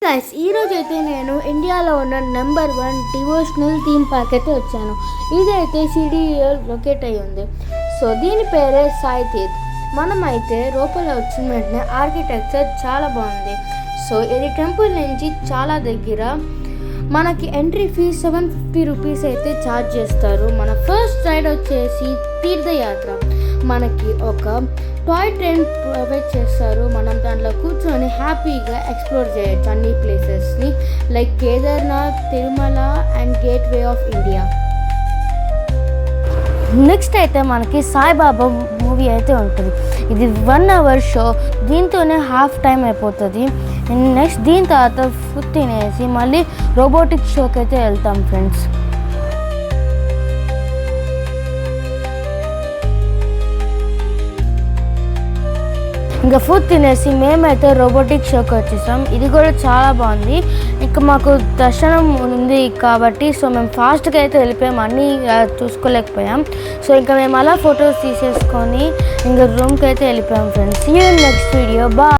Guys ఈరోజు అయితే నేను ఇండియాలో ఉన్న నెంబర్ 1 డివోషనల్ థీమ్ పార్క్ అయితే వచ్చాను. ఇదైతే సిడీలో లొకేట్ అయ్యి ఉంది. సో దీని పేరే సాయి తీర్థ్. మనమైతే లోపల వచ్చిన వెంటనే ఆర్కిటెక్చర్ చాలా బాగుంది. సో ఇది టెంపుల్ నుంచి చాలా దగ్గర. మనకి ఎంట్రీ ఫీజ్ 750 రూపీస్ అయితే ఛార్జ్ చేస్తారు. మన ఫస్ట్ రైడ్ వచ్చేసి తీర్థయాత్ర. మనకి ఒక టాయ్ ట్రైన్ ప్రొవైడ్ చేస్తారు. మనం దాంట్లో కూర్చొని హ్యాపీగా ఎక్స్ప్లోర్ చేయొచ్చు అన్ని ప్లేసెస్ని, like Kedarnath, Tirumala and gateway of India. Next అయితే మనకి సాయిబాబా మూవీ అయితే ఉంటుంది. ఇది 1 hour షో. దీంతోనే హాఫ్ టైం అయిపోతుంది. నెక్స్ట్ దీని తర్వాత ఫుడ్ తినేసి మళ్ళీ రోబోటిక్ షోకి అయితే వెళ్తాం ఫ్రెండ్స్. ఇంకా ఫుడ్ తినేసి మేమైతే రోబోటిక్ షోకి వచ్చేసాం. ఇది కూడా చాలా బాగుంది. ఇంకా మాకు దర్శనం ఉంది కాబట్టి సో మేము ఫాస్ట్గా అయితే వెళ్ళిపోయాం, అన్నీ చూసుకోలేకపోయాం. సో ఇంకా మేము అలా ఫొటోస్ తీసేసుకొని ఇంకా రూమ్కి అయితే వెళ్ళిపోయాం friends. See you in next video. Bye.